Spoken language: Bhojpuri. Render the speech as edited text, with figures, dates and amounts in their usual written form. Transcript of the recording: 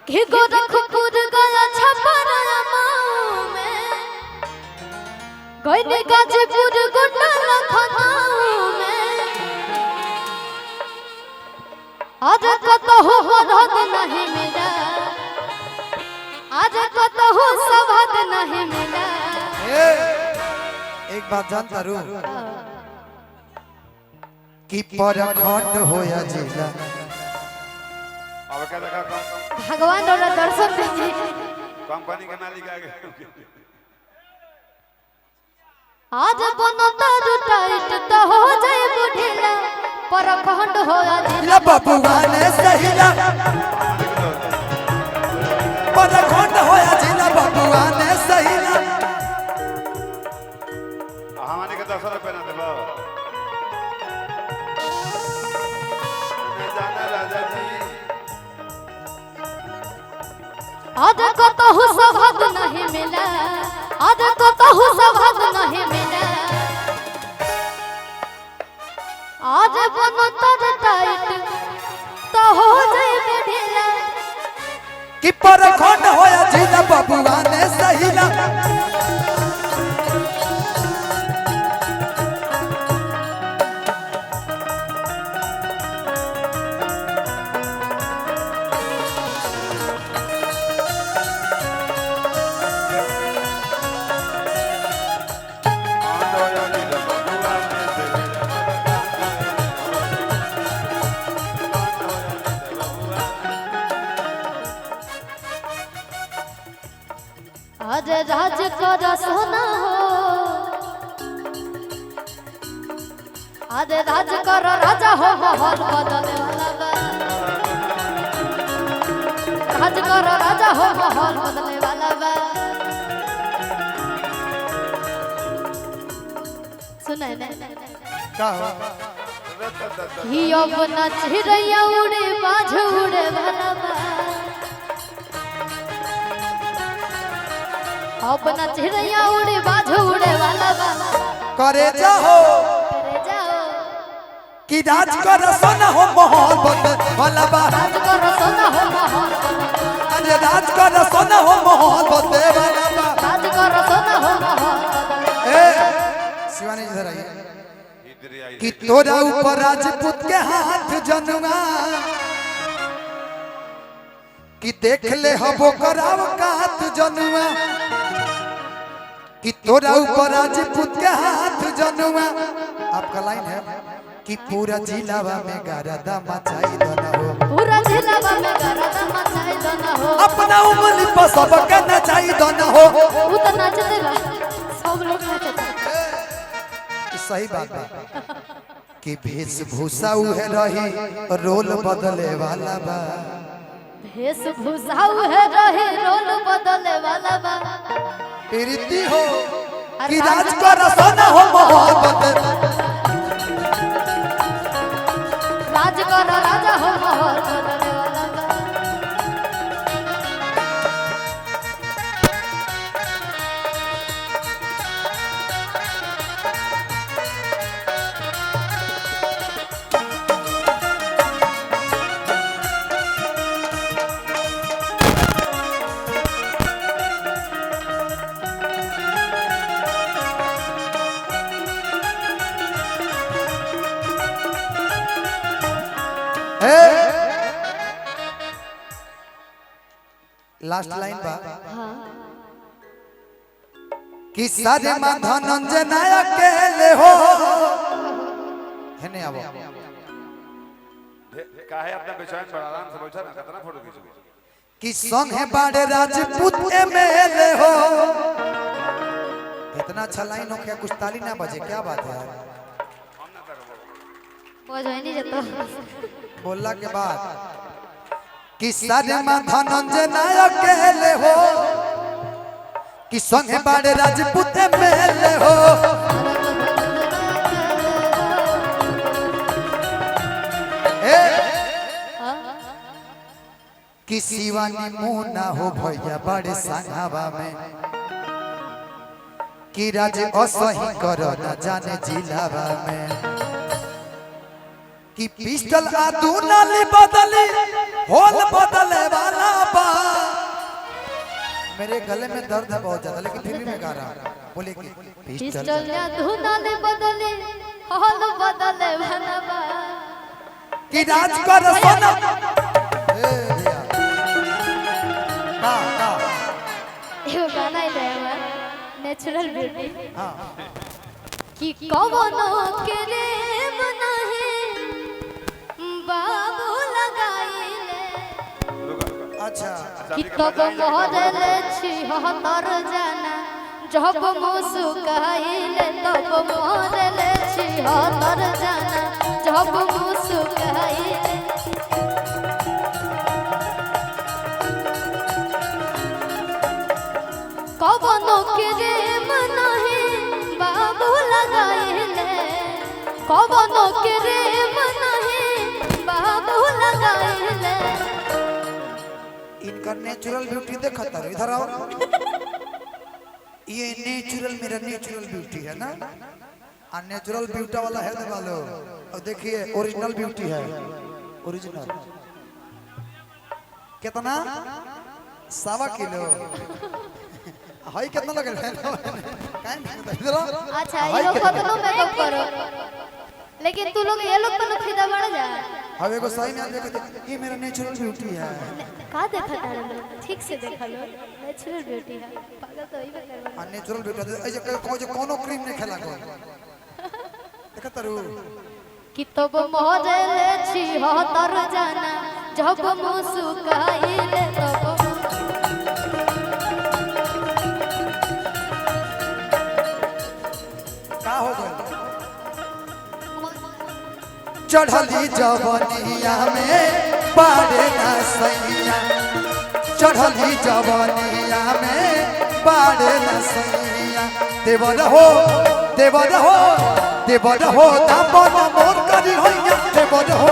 कि गोरखपुर गया छपरा में गइनी गाजीपुर गुंडा लखनऊ में आज कतहु मरद नहीं मिला आज कतहु सवाद नहीं मिला। एक बात जानता रू कि परखंड होया जिला अब क्या देखा भगवान और दर्शन दीजिए। कंपनी के मालिक आ गए आज बनो तारू टाइट तो हो जाए बुढ़िला परखंड होया जिला बबुआ ने सहिला परखंड होया जिला बबुआ ने सहिला। हमारे के 10 रुपए ना देबो जाना राजा जी आज कतहु सवाद नहीं मिला आज कतहु सवाद नहीं मिला। आज बनो तारू टाइट तो हो जाए बुढ़िला कि परखंड होया जिला बबुआ ने सहिला। आज राज कर सोना हो आज राज कर राजा हो महल बदले वाला बा राज कर राजा हो महल बदले वाला बा। सुनाई ना का हो ही अब नच रैया उड़े बाझ उड़े वाला बा अपना चिड़ैया उड़े बाझ उड़े वाला बा करे जाओ करे जाओ कि राज कर सोना हो महल बदले वाला बा राज कर सोना हो महल अरे राज कर सोना हो महल बदले वाला बा राज कर सोना हो महल ए शिवानी इधर आइए कि तोरा ऊपर राजपूत के हाथ जनुआ कि देख ले हबो कराव कात जनुआ कि तोरा ऊपर राजपूत के हाथ जनुआ। आपका लाइन है कि पूरा जिलावा में गरदा मचाई दना हो पूरा जिलावा में गरदा मचाई दना हो अपना उंगली पर सब के नचाई दना हो। उ त नाचते बा सब लोग नाचते सही बात है कि वेशभूषा उहे रही रोल बदले वाला बा वेशभूषा है रहे रोल बदले वाला बा प्रीति हो कि राज कर सोना हो मोहब्बत राज कर राजा हो महल बदले वाला बा। लास्ट लाइन बा कि सारे मां धनंजय नायक अकेले हो है नहीं आबो काहे अपना बेचैन बड़ा आराम से बैठा ना कितना फोटो खींचोगे कि संग है बाड़े राजपूत एमएलए हो। इतना अच्छा लाइन हो क्या कुछ ताली ना बजे क्या बात है यार वो जो नहीं जतो बोलला के बाद कि सारे मां धनंजय नायक अकेले हो कि संग है बाड़े राजपूत एमएलए हो। कि शिवानी मुंह ना हो भैया बड़े संघावा में कि राज असही करो न जाने जिलावा में कि पिस्टल आ दू नाली बदली होल बदले वाला बा। मेरे गले में दर्द है बहुत ज्यादा, लेकिन फिर भी मैं गा रहा हूँ। बोले कि पिस्टल या धुनाले बदले हाल बदले बनवा कि राज कर सोना ए भैया का एगो गाना है हमार नेचुरल ब्यूटी हां कि कवनो के रे मना है बाबू लगाइले अच्छा कि तब मोहरले छी हतर जाना जब मुस्काइले तब मोहरले छी हतर जाना जब मुस्काइले कवनो के रे मना है बाबू लगाइले कवनो के रे मना है बाबू लगाइले इनका नेचुरल ब्यूटी देखा था इधर आओ। ये नेचुरल मेरा नेचुरल ब्यूटी है ना, और नेचुरल ब्यूटी वाला है वालो। और देखिए ओरिजिनल ब्यूटी है, ओरिजिनल कितना 1.25 किलो हाई कितना लग रहा है इधर अच्छा ये लोग कतनो मेकअप करो लेकिन तू लोग ये लोग पर फिदा बढ़ जा। अब एगो सही में देखो ये मेरा नेचुरल ब्यूटी है। का देखा तारे ठीक से देखा लो नेचुरल ब्यूटी है पागल तो ही बकर नेचुरल ब्यूटी ऐसे कोई कोनो क्रीम नहीं खेला को देखा तारू कि तब मोहरले छी हतर जाना जब मुस्काइले तब का हो गया चढ़ली जवनिया में बाड़े ना सैया चढ़ली जवनिया में बाड़े ना सैया देवर हो देवर हो देवर हो दामन मोर करी होइया देवर हो